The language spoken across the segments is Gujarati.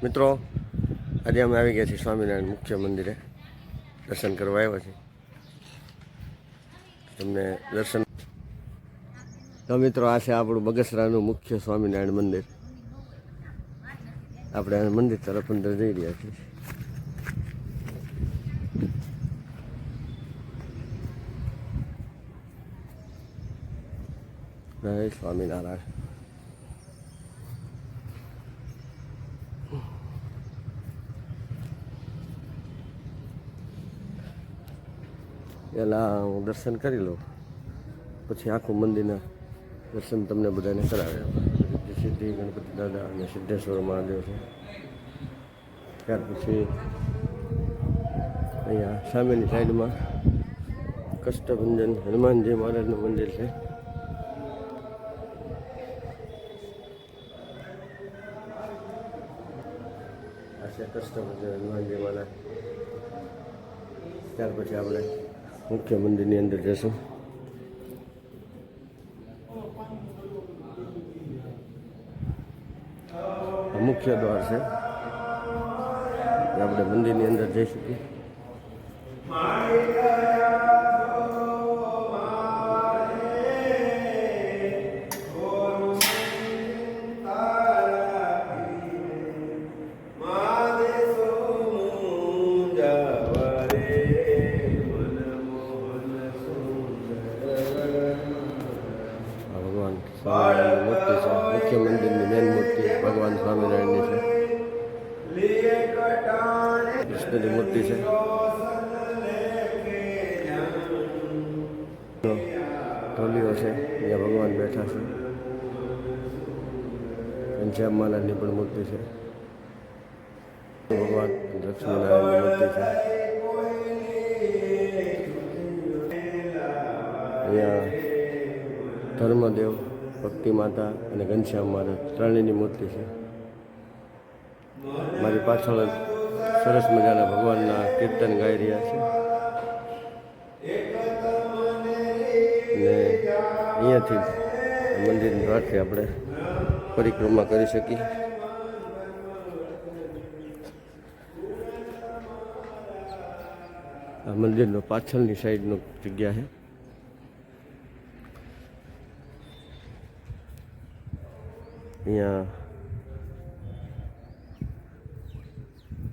મિત્રો, આજે અમે આવી ગયા છીએ સ્વામિનારાયણ મુખ્ય મંદિરે દર્શન કરવા આવ્યા છીએ. તમને દર્શન તો મિત્રો, આ છે આપણું બગસરાનું મુખ્ય સ્વામિનારાયણ મંદિર. આપણે આ મંદિર તરફ અંદર જઈ રહ્યા છીએ. જય સ્વામિનારાયણ. પહેલાં હું દર્શન કરી લઉં, પછી આખું મંદિરના દર્શન તમને બધાને કરાવે. સિદ્ધિ ગણપતિ દાદા અને સિદ્ધેશ્વર મહાદેવ છે. ત્યાર પછી અહીંયા સામેની સાઈડમાં કષ્ટભંજન હનુમાનજી મહારાજનું મંદિર છે. આ છે કષ્ટભંજન હનુમાનજી મહારાજ. ત્યાર પછી આપણે મુખ્ય મંદિરની અંદર જશું. મુખ્ય દ્વાર છે, આપણે મંદિરની અંદર જઈ શકીએ. સ્વામિનારાયણની મૂર્તિ છે. મુખ્ય મંદિરની મેન મૂર્તિ ભગવાન સ્વામિનારાયણની છે. કૃષ્ણની મૂર્તિ છે. ઢોલીઓ છે, અહીંયા ભગવાન બેઠા છે. ઘનશ્યામ મહારાજની પણ મૂર્તિ છે. ભગવાન લક્ષ્મીનારાયણની મૂર્તિ છે. અહીંયા ધર્મદેવ, ભક્તિ માતા અને ઘનશ્યામ મહારાજ ત્રણેયની મૂર્તિ છે. મારી પાછળ સરસ મજાના ભગવાનના કીર્તન ગાઈ રહ્યા છે. ને અહીંયાથી મંદિરની દ્વારથી આપણે પરિક્રમા કરી શકીએ. આ મંદિરનો પાછળની સાઈડનો જગ્યા છે. અહીંયા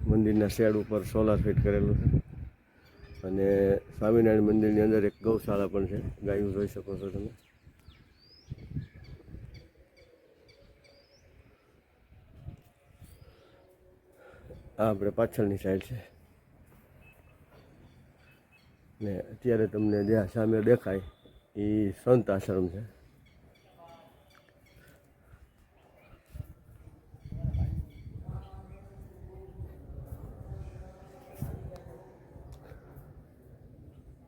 મંદિરના શેડ ઉપર સોલાર ફિટ કરેલું છે. અને સ્વામિનારાયણ મંદિરની અંદર એક ગૌશાળા પણ છે. ગાયું જોઈ શકો છો તમે. આ આપણે પાછળની સાઈડ છે. ને અત્યારે તમને જ્યાં સામે દેખાય એ સંત આશ્રમ છે.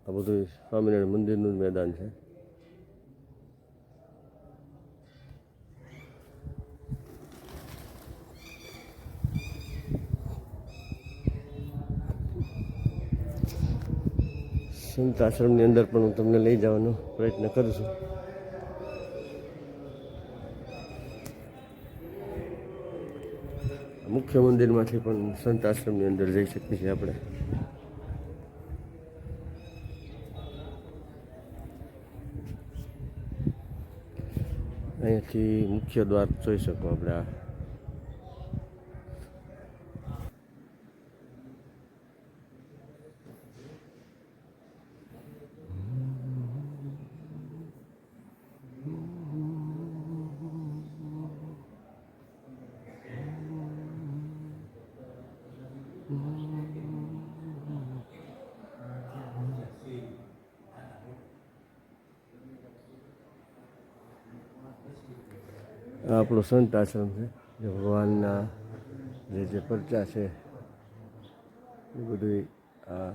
આ બધું સ્વામિનારાયણ મંદિરનું જ મેદાન છે. સંત આશ્રમની અંદર પણ હું તમને લઈ જવાનો પ્રયત્ન કરું છું. મુખ્ય મંદિરમાંથી પણ સંત આશ્રમની અંદર જઈ શકીએ છીએ આપણે. અહીંયાથી મુખ્ય દ્વાર જોઈ શકો આપણે. આ આપણો સંત આશ્રમ છે. જે ભગવાનના જે પરચા છે એ બધું આ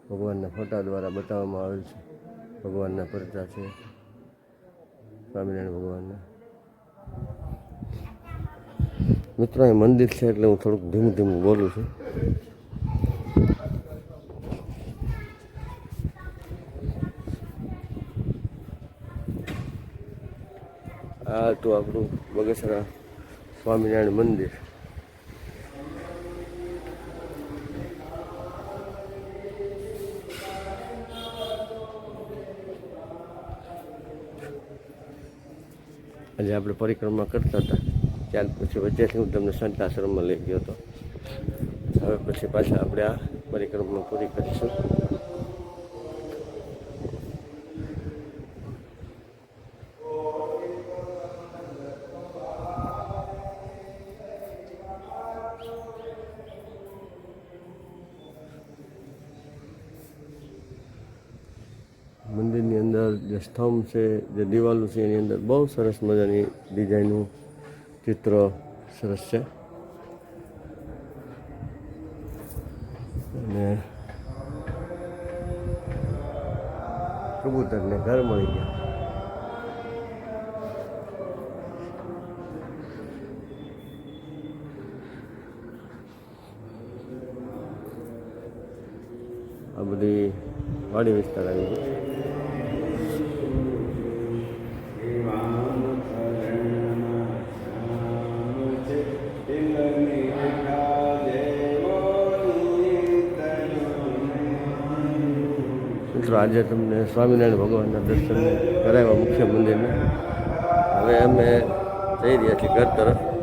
ભગવાનના ફોટા દ્વારા બતાવવામાં આવેલ છે. ભગવાનના પરચા છે સ્વામિનારાયણ ભગવાનના. મિત્રો, એ મંદિર છે એટલે હું થોડુંક ધીમું ધીમું બોલું છું. આ તો આપણું બગસરા સ્વામિનારાયણ મંદિર. આજે આપણે પરિક્રમા કરતા હતા ત્યાર પછી વચ્ચેથી હું તમને સંત આશ્રમમાં લઈ ગયો હતો. હવે પછી પાછા આપણે આ પરિક્રમા પૂરી કરીશું. મંદિરની અંદર જે સ્તંભ છે, જે દિવાલો છે, એની અંદર બહુ સરસ મજાની ડિઝાઇનનું ચિત્ર સરસ છે. અને કબૂતરને ઘર મળી ગયા. આ બધી વાડી વિસ્તાર આવી ગયો. મિત્રો આજે તમને સ્વામિનારાયણ ભગવાનના દર્શન કરાવ્યા મુખ્ય મંદિરના. હવે અમે જઈ રહ્યા છીએ ઘર તરફ.